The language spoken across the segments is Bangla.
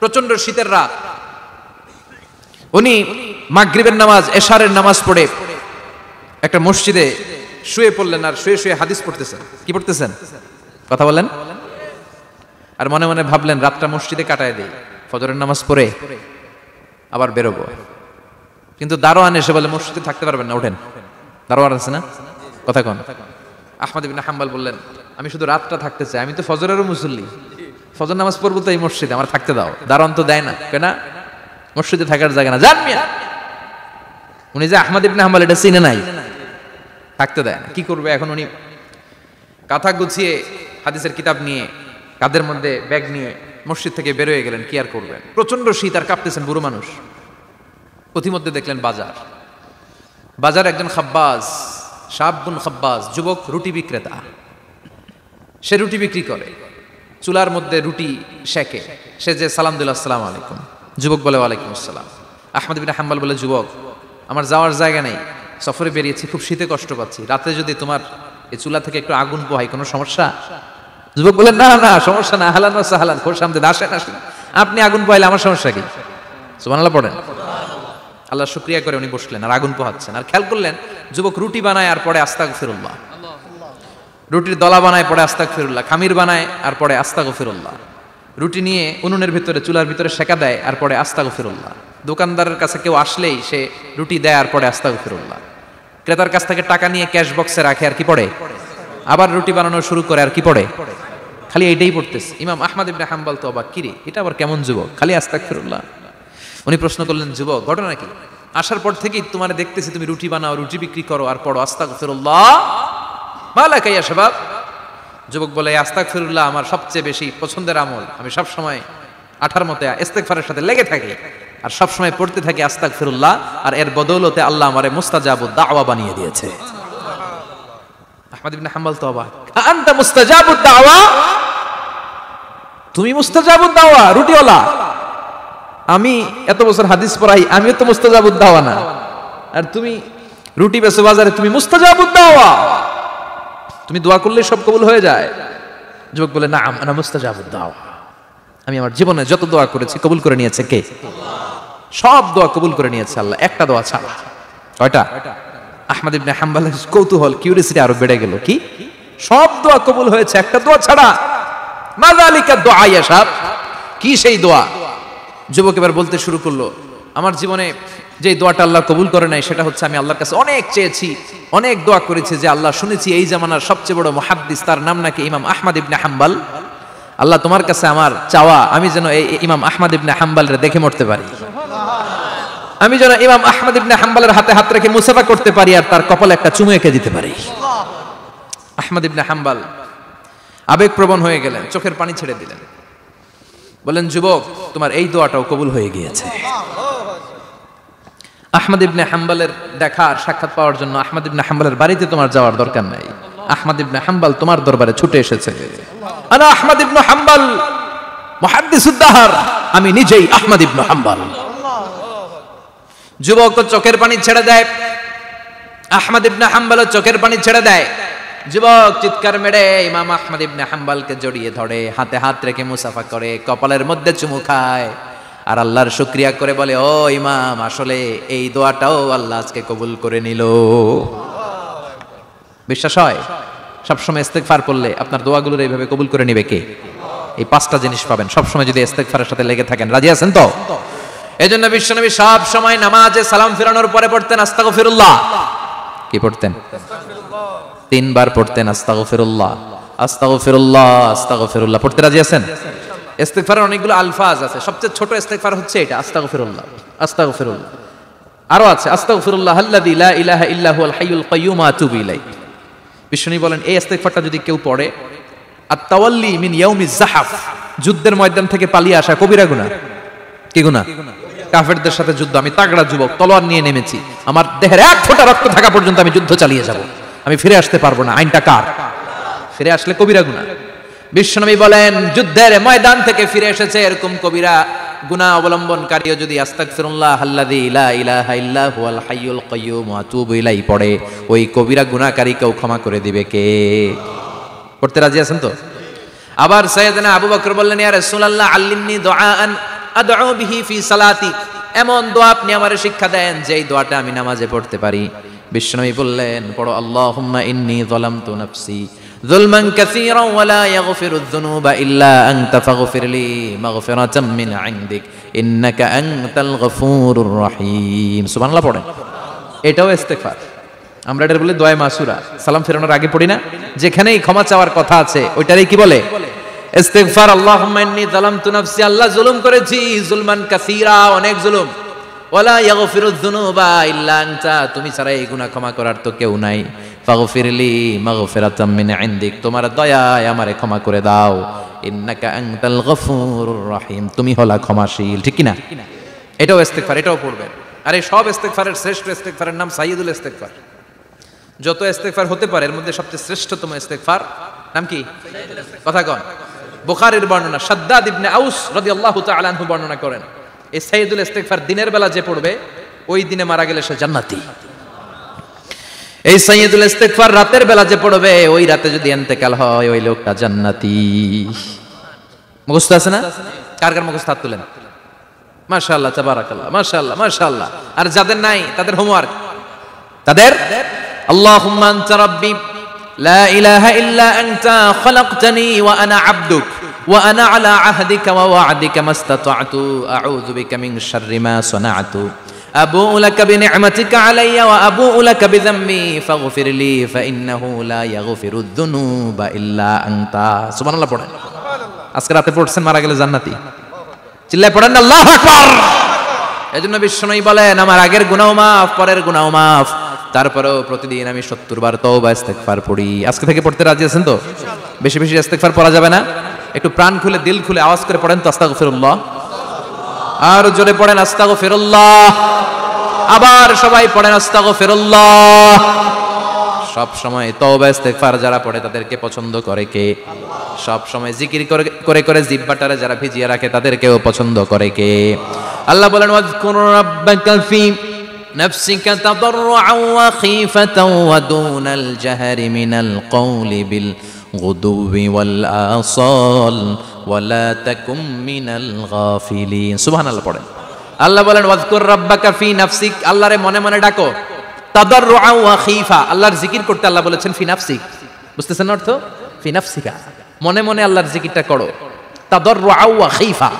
প্রচন্ড শীতের রাত। উনি মাগরিবের নামাজ, এশারের নামাজ পড়ে একটা মসজিদে শুয়ে পড়লেন, আর শুয়ে শুয়ে হাদিস পড়তেছেন। কি পড়তেছেন? কথা বলেন। আর মনে মনে ভাবলেন রাতটা মসজিদে কাটায় দেই, ফজরের নামাজ পড়ে আবার বেরোবো। কিন্তু দারোয়ান এসে বলে মসজিদে থাকতে পারবেন না, ওঠেন। দারোয়ান আছে না? কথা কোন? আহমদ ইবনে হাম্বল বললেন আমি শুধু রাতটা থাকতে চাই, আমি তো ফজরেরও মুসল্লি, ফজর নামাজ পড়বো তো এই মসজিদে, আমার থাকতে দাও। দারোয়ান তো দেয় না, কেনা মসজিদে থাকার জায়গা না, যান মিয়া। উনি যে আহমদ ইবনে হাম্বল এটা চিনে নাই, থাকতে দেয় না। কি করবে এখন? উনি কাঁথা গুছিয়ে হাদিসের কিতাব নিয়ে কাঁধের মধ্যে ব্যাগ নিয়ে মসজিদ থেকে বেরোয় গেলেন। কি আর করবেন, প্রচন্ড শীত, আর কাঁপতেছেন, বুড়ো মানুষ। পথিমধ্যে দেখলেন বাজার একজন খাব্বাজ, শাবুন খাব্বাজ, যুবক রুটি বিক্রেতা। সে রুটি বিক্রি করে, চুলার মধ্যে রুটি সেকে। সে যে সালাম দিল আসসালামু আলাইকুম, যুবক বলে ওয়ালাইকুম আসসালাম। আহমদ ইবনে হাম্বল বলে যুবক আমার যাওয়ার জায়গা নেই, সফরে বেরিয়েছি, খুব শীতে কষ্ট পাচ্ছি, রাতে যদি তোমার এই চুলা থেকে একটু আগুন পোহাই কোনো সমস্যা? যুবক বলে না না সমস্যা না, হালান ওয়া সাহালান, খোশ আমদেদ, আসেন আসেন, আপনি আগুন পোহাইলে আমার সমস্যা কি? সুবহানাল্লাহ পড়েন। আল্লাহ শুকরিয়া করে উনি বসলেন আর আগুন পোহাচ্ছেন। আর খেয়াল করলেন যুবক রুটি বানায় আর পরে আস্তাগফিরুল্লাহ, রুটির দলা বানায় পরে আস্তাগফিরুল্লাহ, খামির বানায় আর পরে আস্তাগফিরুল্লাহ, রুটি নিয়ে উনুনের ভিতরে চুলার ভিতরে সেকা দেয় আর পরে আস্তাগফিরুল্লাহ, দোকানদারের কাছে কেউ আসলেই সে রুটি দেয় আর পরে আস্তাগফিরুল্লাহ, ক্রেতার কাছ থেকে টাকা নিয়ে ক্যাশ বক্সে রাখে আর কি পড়ে, আবার রুটি বানানো শুরু করে আর কি পড়ে, খালি এইটাই পড়তেছে। ইমাম আহমদ ইবনে হাম্বল তো অবাক, কিরে এটা আবার কেমন যুবক, খালি আস্তাগফিরুল্লাহ। উনি প্রশ্ন করলেন যুবক ঘটনা কি? আসার পর থেকেই তোমার দেখতেছি তুমি রুটি বানাও, রুটি বিক্রি করো আর পড়ো আস্তাগফিরুল্লাহ, মালাকা ইয়া শাবাব। যুবক বলে আস্তাগফিরুল্লাহ আমার সবচেয়ে বেশি পছন্দের আমল, আমি সব সময় আঠার মতে ইস্তেগফারের সাথে লেগে থাকি আর সব সময় পড়তে থাকি আস্তাগফিরুল্লাহ, আর এর বদৌলতে আল্লাহ আমারে মুস্তাজাবুদ দাওয়া বানিয়ে দিয়েছে। আহমদ ইবনে হাম্বল তো অবাক, আনতা মুস্তাজাবুদ দাওয়া, তুমি মুস্তাজাবুদ দাওয়া রুটিওয়ালা? আমি এত বছর হাদিস পড়াই, আমিও তো মুস্তাজাবুদ দাওয়া না, আর তুমি রুটি বেচো বাজারে, তুমি মুস্তাজাবুদ দাওয়া, তুমি দোয়া করলে সব কবুল হয়ে যায়? যুবক বলে না আনা মুস্তাজাবুদ দাওয়া, আমি আমার জীবনে যত দোয়া করেছি কবুল করে নিয়েছে কে? সব দোয়া কবুল করে নিয়েছে আল্লাহ, একটা দোয়া ছাড়া। কয়টা? আহমদ ইবনে হাম্বলের কৌতূহল, কিউরিওসিটি আরো বেড়ে গেল, কি সব দোয়া কবুল হয়েছে একটা দোয়া ছাড়া? মাযালিকা দুআ ইয়া শাব, কি সেই দোয়া? যুবক এবার বলতে শুরু করলো আমার জীবনে যে দোয়াটা আল্লাহ কবুল করে নাই সেটা হচ্ছে আমি আল্লাহর কাছে অনেক চেয়েছি, অনেক দোয়া করেছি যে আল্লাহ শুনেছি এই জামানার সবচেয়ে বড় মুহাদ্দিস, তার নাম নাকি ইমাম আহমদ ইবনে হাম্বল, আল্লাহ তোমার কাছে আমার চাওয়া আমি যেন এই ইমাম আহমদ ইবনে হাম্বলরে দেখে মরতে পারি, আমি যেন ইমাম আহমদ ইবনে হাম্বলের হাতে হাত রেখে মুসাফা করতে পারি আর তার কপালে একটা চুমু এঁকে দিতে পারি। আহমদ ইবনে হাম্বল আবেগপ্রবণ হয়ে গেলেন, চোখের পানি ছেড়ে দিলেন, বলেন যুবক তোমার এই দোয়াটাও কবুল হয়ে গিয়েছে। আহমদ ইবনে হাম্বলের দেখা আর সাক্ষাৎ পাওয়ার জন্য আহমদ ইবনে হাম্বলের বাড়িতে তোমার যাওয়ার দরকার নাই, আহমদ ইবনে হাম্বল তোমার দরবারে ছুটে এসেছে। আনা আহমদ ইবনে হাম্বল মুহাদ্দিসুদ দাহর, আমি নিজেই আহমদ ইবনে হাম্বল। যুবক তো চোখের পানি ছেড়ে দেয়, আহমদ ইবনে হাম্বল চোখের পানি ছেড়ে দেয়। যুবক চিৎকার মেরে ইমাম আহমদ ইবনে হাম্বলকে জড়িয়ে ধরে, হাতে হাত রেখে মুসাফা করে, কপালের মধ্যে চুমু খায় আর আল্লাহর শুকরিয়া করে বলে ও ইমাম আসলে এই দোয়াটাও আল্লাহ আজকে কবুল করে নিল। বিশ্বাস হয় সবসময় ইস্তেগফার করলে আপনার দোয়াগুলোর এইভাবে কবুল করে নিবে কে? এই পাঁচটা জিনিস পাবেন সবসময় যদি ইস্তেগফারের সাথে লেগে থাকেন। রাজি আছেন তো? এজন্য বিশ্বনবী সব সময় নামাজে সালাম ফিরানোর পরে পড়তেন আস্তাগফিরুল্লাহ। কি পড়তেন? তিনবার পড়তেন আস্তাগফিরুল্লাহ আস্তাগফিরুল্লাহ আস্তাগফিরুল্লাহ। পড়তে রাজি আছেন? ইস্তেগফারের অনেকগুলো আলফাজ আছে, সবচেয়ে ছোট ইস্তেগফার হচ্ছে এটা আস্তাগফিরুল্লাহ আস্তাগফিরুল্লাহ। আরো আছে আস্তাগফিরুল্লাহ আল্লাযী লা ইলাহা ইল্লা হুয়াল হাইয়ুল কাইয়্যুম ওয়া আতুবু ইলাইহি। বিশ্বনবী বলেন এই ইস্তেগফারটা যদি কেউ পড়ে, আত-তাওয়াল্লি মিন ইয়াউমিজ যাহাফ, যুদ্ধের ময়দান থেকে পালিয়ে আসা কবিরা গুনাহ। কি গুনাহ? কাফেরদের সাথে যুদ্ধ, আমি তাগড়া যুবক, তলোয়ার নিয়ে নেমেছি, আমার দেহের এক ফোঁটা রক্ত থাকা পর্যন্ত আমি যুদ্ধ চালিয়ে যাব, আমি ফিরে আসতে পারবো না, আইনটা কার? ফিরে আসলে কবিরা গুনাহ। বিশ্বনবী বলেন যুদ্ধের ময়দান থেকে ফিরে এসেছে এরকম কবিরা গুনাহ অবলম্বনকারীও যদি আস্তাগফিরুল্লাহ আল্লাযী লা ইলাহা ইল্লা হুয়াল হাইয়ুল কাইয়্যুম ওয়া আতুবু ইলাইহি পড়ে, ওই কবিরা গুনাহকারীকেও ক্ষমা করে দিবে কে? পড়তে রাজি আছেন তো? আবার সাইয়েদনা আবু বকর বললেন ইয়া রাসূলুল্লাহ আল্লিমনি দুআআন আদউ বিহি ফি সালাতি, এমন দোয়া আপনি আমারে শিক্ষা দেন যে এই দোয়াটা আমি নামাজে পড়তে পারি। বিশ্বনবী বললেন, পড়ো আল্লাহুম্মা ইন্নী যালামতু নাফসি যুলমান কাসীরান ওয়া লা ইয়াগফিরুয যুনুবা ইল্লা আনতা ফাগফিরলি মাগফিরাতাম মিন ইনদিক ইন্নাকা আনতাল গফুরুর রহিম। সুবহানাল্লাহ পড়েন। এটাও ইস্তেগফার। আমরা এটা বলি দোয়া মাসুরা, সালাম ফেরানোর আগে পড়ি না? যেখানেই ক্ষমা চাওয়ার কথা আছে ওইটারই কি বলে? ইস্তেগফার। আল্লাহুম্মা ইন্নী যালামতু নাফসি, আল্লাহ জুলুম করেছি, যুলমান কাসীরা, অনেক জুলুম। ওয়ালা ইয়াগফিরুয যুনুবা ইল্লা আনতা, তুমি ছাড়া এই গুনাহ ক্ষমা করার তো কেউ নাই। ফাগফিরলি মাগফিরাতাম মিন ইনদিক, তোমার দয়ায় আমারে ক্ষমা করে দাও। ইন্নাকা আনতাল গফুরুর রহিম, তুমি হলা ক্ষমাশীল। ঠিক কি না? এটাও ইস্তেগফার, এটাও পড়বেন। আর এই সব ইস্তেগফারের শ্রেষ্ঠ ইস্তেগফারের নাম সাইয়্যিদুল ইস্তেগফার। যত ইস্তেগফার হতে পারে এর মধ্যে সবচেয়ে শ্রেষ্ঠতম ইস্তেগফার নাম কি? কথা কন। বুখারীর বর্ণনা, শাদ্দাদ ইবনে আউস রাদিয়াল্লাহু তাআলা আনহু বর্ণনা করেন, এই সাইয়্যিদুল ইস্তেগফার দিনের বেলা যে পড়বে ওই দিনে মারা গেলে সে জান্নাতি। এই সাইয়্যিদুল ইস্তেগফার রাতের বেলা যে পড়বে ওই রাতে যদি ইন্তেকাল হয় ওই লোকটা জান্নাতি। মুখস্থ আছে না? কার কার মুখস্থ হাত তুলেন। মাশাআল্লাহ, তাবারাকাল্লাহ, মাশাআল্লাহ, মাশাআল্লাহ। আর যাদের নাই তাদের হোমওয়ার্ক, তাদের আল্লাহুম্মা আনতা রাব্বি লা ইলাহা ইল্লা আনতা খালাকতানি ওয়া আনা আবদুক ওয়া আনা আলা আহদিকা ওয়া ওয়া'দিকা মাস্তাতা'তু আউযু বিকা মিন শাররি মা সানা'তু আবু'ু লাকা বিনি'মাতিকা আলাইয়া ওয়া আবু'ু লাকা বিযামবি ফাগফিরলি ফাইন্নাহু লা ইয়াগফিরুয যুনুবা ইল্লা আনতা। সুবহানাল্লাহ পড়েন। আজকে রাতে পড়ছেন, মারা গেলে জান্নাতি। চিল্লায় পড়েন না আল্লাহু আকবার। এজন্য বিশ্বনবী বলেন, আমার আগের গুনাহ মাফ, পরের গুনাহ মাফ, তারপরেও প্রতিদিন আমি 70 বার তওবা ইস্তেগফার পড়ি। আজকে থেকে পড়তে রাজি আছেন তো? বেশি বেশি ইস্তেগফার পড়া যাবে না? একটু প্রাণ খুলে দিল খুলে আওয়াজ করে পড়েন তো আস্তাগফিরুল্লাহ। আর জোরে পড়েন আস্তাগফিরুল্লাহ। আবার সবাই পড়েন আস্তাগফিরুল্লাহ। সব সময় তওবা ইস্তেগফার যারা পড়ে তাদেরকে পছন্দ করে কে? সব সময় জিকির করে করে জিহ্বাটারে যারা ভিজিয়ে রাখে তাদেরকেও পছন্দ করে কে? আল্লাহ বলেন, ওয়াজকুর রাব্বাকা ফি নাফসিকা তাদাররুআন ওয়া খীফাতান ওয়া দুনাল জাহরি মিনাল কওলি বিল গুদুবি ওয়াল আসাল ওয়া লা তাকুম মিনাল গাফিলিন। সুবহানাল্লাহ পড়েন। আল্লাহ বলেন, ওয়াজকুর রাব্বাকা ফি নাফসিক, আল্লাহরে মনে মনে ডাকো। তাদাররুআন ওয়া খীফা, আল্লাহর জিকির করতে আল্লাহ বলেছেন ফি নাফসিক। বুঝতেছেন অর্থ? ফি নাফসিকা, মনে মনে আল্লাহর জিকিরটা করো। তাদাররুআন ওয়া খীফা,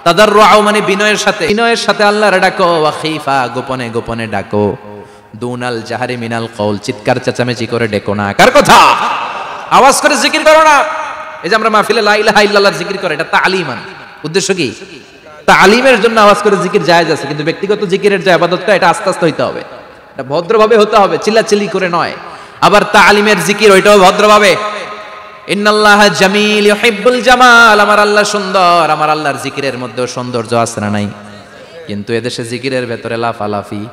তাদাররুআ মানে বিনয়ের সাথে, বিনয়ের সাথে আল্লাহরে ডাকো। ওয়া খীফা, গোপনে গোপনে ডাকো। দুনাল জাহরি মিনাল কওল, চিৎকার চেঁচামেচি করে ডেকো না। কার কথা? আওয়াজ করে জিকির করো না। এই যে আমরা মাহফিলে লা ইলাহা ইল্লাল্লাহর জিকির করে, এটা তালিমান। উদ্দেশ্য কি? তালিমের জন্য আওয়াজ করে জিকির জায়েজ আছে, কিন্তু ব্যক্তিগত জিকিরের যে ইবাদতটা এটা আস্তে আস্তে হইতে হবে, এটা ভদ্রভাবে হতে হবে, চিল্লাচিল্লি করে নয়। আবার তালিমের জিকির ওইটাও ভদ্রভাবে। ইন্নাল্লাহা জামিল ইউহিব্বুল জামাল, আমার আল্লাহ সুন্দর, আমার আল্লাহর জিকিরের মধ্যেও সৌন্দর্য আছে না নাই? কিন্তু এদেশে জিকিরের ভেতরে লাফালাফি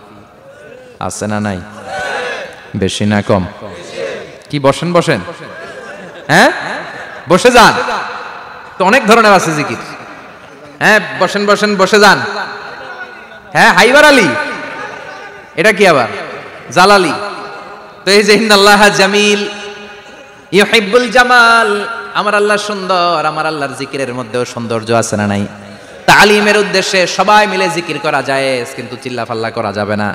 আছে না নাই? বেশি না কম? কি বসেন বসেন, হ্যাঁ বসে যান তো, অনেক ধরনের আছে জিকির। হ্যাঁ বসেন বসেন, বসে যান। হ্যাঁ হাইবার আলী, এটা কি আবার জালালি? তো এই যে ইন্নাল্লাহা জামিল ইউহিব্বুল জামাল, আমার আল্লাহ সুন্দর, আমার আল্লাহর জিকিরের মধ্যেও সৌন্দর্য আছে না নাই? তালিমের উদ্দেশ্যে সবাই মিলে জিকির করা যায়, কিন্তু চিল্লাফাল্লা করা যাবে না,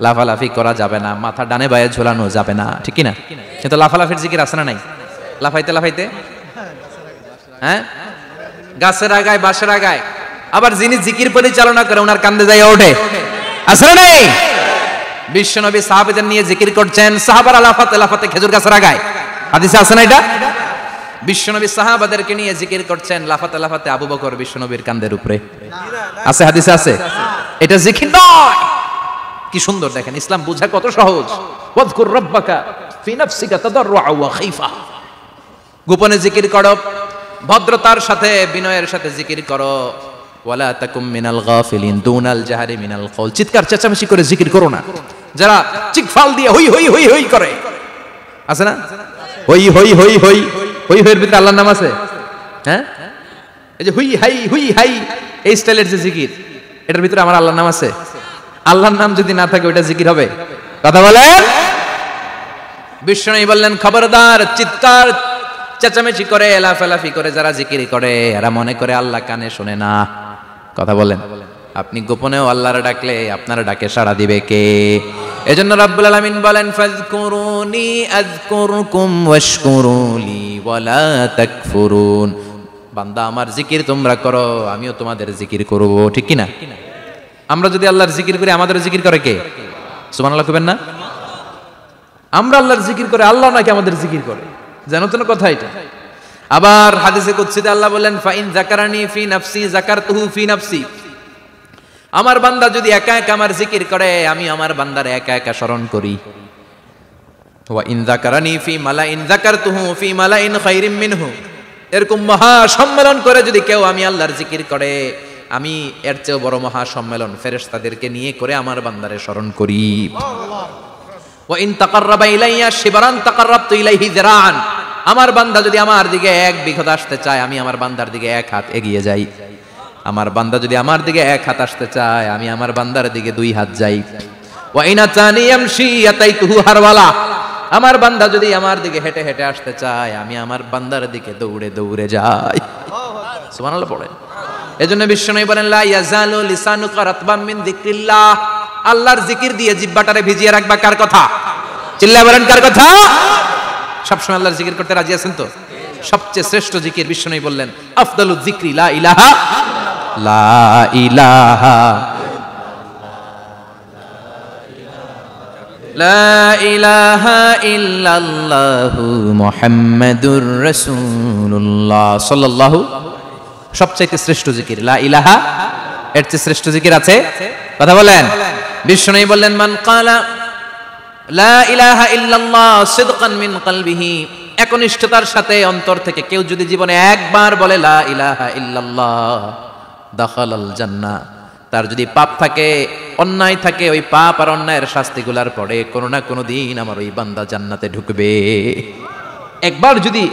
লাফালাফি করা যাবে না, মাথা ডানে বায়ে ঝোলানো যাবে না, ঠিক না? কিন্তু লাফালাফির জিকির আছে না নাই? লাফাইতে লাফাইতে, হ্যাঁ গাছের আগায় বাঁশের আগায়। আবার যিনি জিকির পরিচালনা করে ওনার কান্দে যায় ওঠে, আছে না নাই? বিশ্বনবী সাহাবীদের নিয়ে জিকির করছেন, সাহাবারা লাফাতে লাফাতে খেজুর গাছের আগায়। হাদিসে আছে না এটা? বিশ্বনবী সাহাবাদেরকে নিয়ে জিকির করছেন, লাফাতে লাফাতে আবু বকর বিশ্বনবীর কাঁধের উপরে। আছে, হাদিসে আছে। এটা জিকির নয়। কি সুন্দর দেখেন, ইসলাম বুঝা কত সহজ। ওয়াজকুর রাব্বাকা ফি নাফসিকা তাদাররুআ ওয়া খীফা, গোপনে জিকির করো, ভদ্রতার সাথে বিনয়ের সাথে জিকির করো। ওয়ালা তাকুম মিনাল গাফিলিন, দুনাল জাহরি মিনাল কওল, চিৎকার চেঁচামেচি করে জিকির করো না। যারা চিকফাল দিয়ে হই হই হই হই করে, আছে না? হই হই হই হই হই হইয়ের ভিতরে আল্লাহর নাম আছে। হ্যাঁ এই যে হুই হাই হুই হাই, এই স্টাইলের যে জিকির, এটার ভিতরে আমার আল্লাহর নাম আছে? আল্লাহর নাম যদি না থাকে ওইটা জিকির হবে? কথা বলেন। বিশ্বনবী বললেন, খবরদার, চিৎকার চেঁচামেচি করে লাফালাফি করে যারা জিকির করে এরা মনে করে আল্লাহ কানে শোনে না, কথা বলেন, আপনি গোপনেও আল্লাহর ডাকলে আপনার ডাকে সাড়া দিবে কে? এজন্য রাব্বুল আলামিন বলেন ফাযকুরুনি আযকুরকুম ওয়াশকুরুলি ওয়ালা তাকফুরুন। বান্দা আমার জিকির তোমরা করো, আমিও তোমাদের জিকির করব, ঠিক কি না? আমরা যদি আল্লাহর জিকির করি আমাদের জিকির করে কে? সুবহানাল্লাহ কইবেন না? আমরা আল্লাহর জিকির করে, আল্লাহ নাকি আমাদের জিকির করে? জানো তো না কথা এটা? আবার হাদিসে কুদসিতে আল্লাহ বলেন ফাইন যাকারানি ফি নাফসি যাকারতুহু ফি নাফসি। আমার বান্দা যদি একা একা আমার জিকির করে, আমি আমার বান্দার একা একা স্মরণ করি। ওয়া ইন যাকারানি ফি মালাইন যাকারতুহু ফি মালাইন খায়রিম মিনহু। এরকম মহা সম্মেলন করে যদি কেউ আমি আল্লাহর জিকির করে, আমি এর চেয়ে বড় মহা সম্মেলন ফেরেশতাদেরকে নিয়ে করে আমার বান্দারে স্মরণ করি। ওয়া ইন তাকাররাবা ইলাইয়া শিবরান তাকাররাবতু ইলাইহি যিরাআন। আমার বান্দা যদি আমার দিকে এক বিঘত আসতে চায়, আমি আমার বান্দার দিকে এক হাত এগিয়ে যাই। আমার বান্দা যদি আমার দিকে এক হাত আসতে চায়, আমি আমার বান্দার দিকে দুই হাত যাই। ওয়া ইন আতানি ইয়ামশি আতাইতুহু হারওয়ালা। আমার বান্দা যদি আমার দিকে হেঁটে হেঁটে আসতে চায়, আমি আমার বান্দার দিকে দৌড়ে দৌড়ে যাই। সুবহানাল্লাহ পড়েন। এজন্য বিশ্বনবী বলেন লা ইয়াজালু লিসানুকা রাতবাম মিন যিকরিল্লাহ। আল্লাহর জিকির দিয়ে জিহ্বাটারে ভিজিয়ে রাখবা কার কথা? চিল্লায় বলেন কার কথা? সবসময় আল্লাহর জিকির করতে রাজি আছেন তো? সবচেয়ে শ্রেষ্ঠ জিকির বিশ্বনবী বললেন আফদালুয যিকরি লা ইলাহা লা ইলাহা লা ইলাহা ইল্লাল্লাহু মুহাম্মাদুর রাসূলুল্লাহ সাল্লাল্লাহু। সবচেয়ে শ্রেষ্ঠ জিকির লা ইলাহা। এর চেয়ে শ্রেষ্ঠ জিকির আছে? কথা বলেন। বিশ্বনবী বললেন মান ক্বালা লা ইলাহা ইল্লাল্লাহ সিদকান মিন কলবিহি। একনিষ্ঠতার সাথে অন্তর থেকে কেউ যদি জীবনে একবার বলে লা ইলাহা ইল্লাল্লাহ দাখালাল জান্নাহ। তার যদি পাপ থাকে, অন্যায় থাকে, ওই পাপ আর অন্যায়ের শাস্তিগুলার পরে কোনো না কোনো দিন আমার ওই বান্দা জান্নাতে ঢুকবে। একবার যদি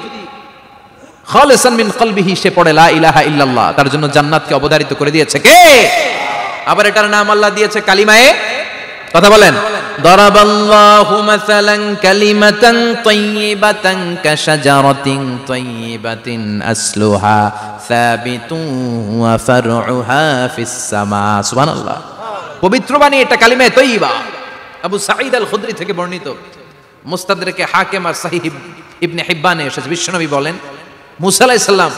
খালিসান মিন কলবিহি সে পড়ে লা ইলাহা ইল্লাল্লাহ, তার জন্য জান্নাতকে অবধারিত করে দিয়েছে কে? আবার এটার নাম আল্লাহ দিয়েছে কালিমায়ে। কথা বলেন। দারাবাল্লাহু মাসালান কালিমাতান তাইয়িবাতান কাশাজারাতিন তাইয়িবাতিন আসলুহা সাবিতুন ওয়া ফারউহা ফিস সামা। সুবহানাল্লাহ। পবিত্র বাণী এটা কালিমায়ে তাইয়িবা। আবু সাঈদ আল খুদরি থেকে বর্ণিত, মুস্তাদরাকে হাকিম আর সহিহ ইবনে হিব্বানে এসেছে। বিশ্বনবী বলেন মুসা আলাইহিস সালাম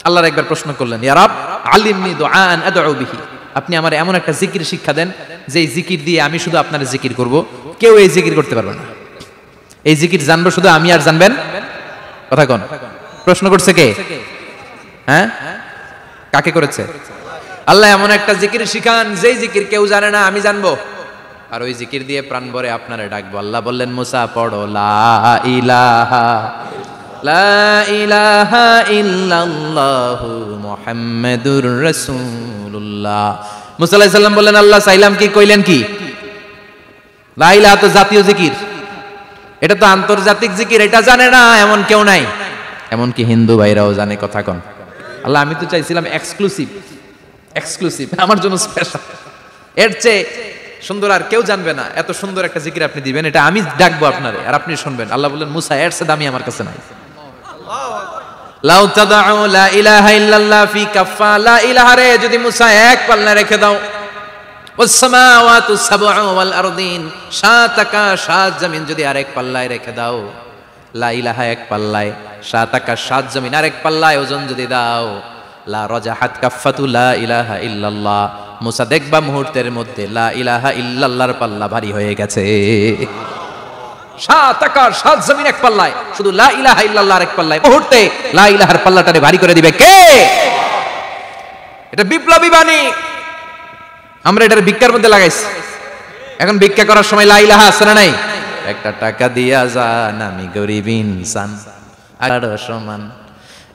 আল্লাহর একবার প্রশ্ন করলেন, ইয়া রাব আল্লিমনি দুআআন আদউ বিহি। আপনি আমার এমন একটা জিকির শিক্ষা দেন যে জিকির দিয়ে আমি শুধু আপনার জিকির করব, কেউ এই জিকির করতে পারবে না। এই জিকির জানবো শুধু আমি আর জানবেন। কথা কোন? প্রশ্ন করছে কে? হ্যাঁ, কাকে করেছে? আল্লাহ এমন একটা জিকির শিখান যেই জিকির কেউ জানে না, আমি জানবো, আর ওই জিকির দিয়ে প্রাণ ভরে আপনারে ডাকবো। আল্লাহ বললেন মুসা পড়ো লা ইলাহা লা ইলাহা ইল্লাল্লাহু মুহাম্মাদুর রাসূলুল্লাহ। মুসা আলাইহিস সালাম বললেন আল্লাহ চাইলাম কি, কইলেন কি? লা ইলাহা তো জাতীয় জিকির, এটা তো আন্তর্জাতিক জিকির, এটা জানে না এমন কেউ নাই। এমনকি হিন্দু ভাইরাও জানে। কথা কোন? আল্লাহ আমি তো চাইছিলাম এক্সক্লুসিভ, এক্সক্লুসিভ আমার জন্য স্পেশাল। এর চেয়ে সুন্দর আর কেউ জানবে না। এত সুন্দর একটা জিকির আপনি দিবেন, এটা আমি ডাকবো আপনারে আর আপনি শুনবেন। আল্লাহ বললেন মুসা এর চেয়ে দামি আমার কাছে নাই। লাউ তাদাউ লা ইলাহা ইল্লাল্লাহ ফি কাফা। লা ইলাহা রে যদি মুসা এক পাল্লা রেখে দাও, ওয়াস সামাওয়াতু সাবউ ওয়াল আরদিন, সাত আকাশ সাত জমিন যদি আরেক পাল্লায় রেখে দাও, লা ইলাহা এক পাল্লায়, সাত আকাশ সাত জমিন আরেক পাল্লায় ওজন যদি দাও, লা রাজাহাত কাফাতু লা ইলাহা ইল্লাল্লাহ। মুসা দেখবা মুহূর্তের মধ্যে লা ইলাহা ইল্লাল্লাহর পাল্লা ভারী হয়ে গেছে। সাত আকাশ সাত জমিন এক পাল্লায়, শুধু লা ইলাহা ইল্লাল্লাহ এক পাল্লায়, মুহূর্তে লা ইলাহার পাল্লাটারে ভারী করে দিবে কে? এটা বিপ্লবী বাণী। আমরা এটার ভিক্ষার মধ্যে লাগাইছি। এখন ভিক্ষা করার সময় লা ইলাহা আছে না নাই? একটা টাকা দিয়া যান আমি গরিব ইনসান আর সমান,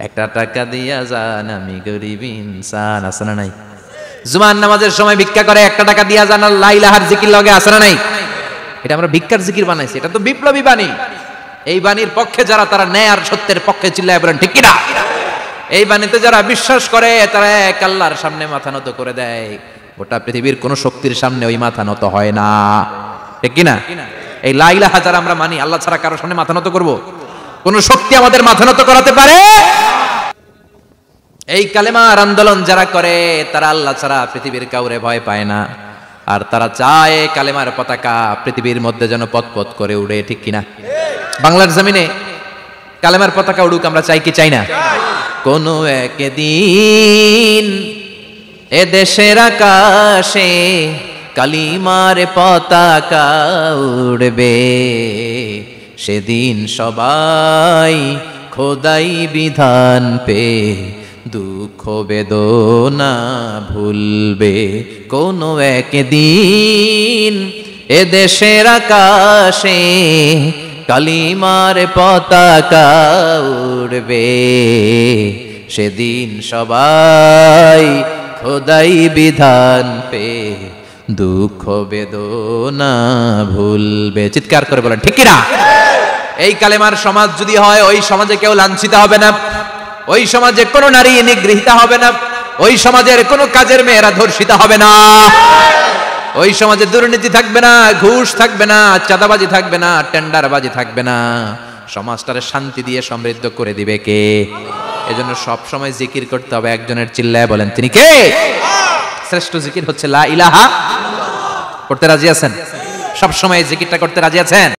একটা টাকা দিয়া যান আমি গরিব ইনসান, আছে না নাই? জুমার নামাজের সময় ভিক্ষা করে একটা টাকা দিয়া যান আর লা ইলাহার জিকির লগে, আছে না নাই? এটা আমরা ভিক্ষার জিকির বানাইছি। এটা তো বিপ্লবী বাণী। এই বাণীর পক্ষে যারা, তারা ন্যায় আর সত্যের পক্ষে চিল্লায় বলেন ঠিক কিনা? এই বাণীতে যারা বিশ্বাস করে তারা এক আল্লাহর সামনে মাথা নত করে দেয়। গোটা পৃথিবীর কোন শক্তির সামনে ওই মাথা নত হয় না, ঠিক কিনা? এই লা ইলাহা যারা আমরা মানি, আল্লাহ ছাড়া কারোর সামনে মাথা নত করব? কোন শক্তি আমাদের মাথা নত করাতে পারে? এই কালেমার আন্দোলন যারা করে তারা আল্লাহ ছাড়া পৃথিবীর কাউরে ভয় পায় না, আর তারা চায় কালেমার পতাকা পৃথিবীর মধ্যে যেন পথ করে উড়ে, ঠিক কিনা? বাংলার জমিনে কালেমার পতাকা উড়ুক, আমরা চাই কি চাই না? কোনো একদিন এ দেশের আকাশে কালিমার পতাকা উড়বে, সেদিন সবাই খোদাই বিধান পে দুঃখ বেদনা ভুলবে। কোনো একদিন এ দেশের আকাশে কালিমার পতাকা উড়বে, সেদিন সবাই খোদাই বিধান পে দুঃখ বেদনা ভুলবে। চিৎকার করে বলেন ঠিক কিনা? এই কালেমার সমাজ যদি হয়, ওই সমাজে কেউ লাঞ্ছিত হবে না, ওই সমাজে কোনো নারী নিগৃহীতা হবে না, ওই সমাজের কোনো কাজের মেয়েরা ধর্ষিত হবে না, ওই সমাজে দুর্নীতি থাকবে না, ঘুষ থাকবে না, চাঁদাবাজি থাকবে না, টেন্ডারবাজি থাকবে না। সমাজটারে শান্তি দিয়ে সমৃদ্ধ করে দিবে কে? এজন্য সব সময় জিকির করতে হবে একজনের, চিল্লায় বলেন তিনি কে? শ্রেষ্ঠ জিকির হচ্ছে লা ইলাহা। করতে রাজি আছেন? সব সময় জিকিরটা করতে রাজি আছেন?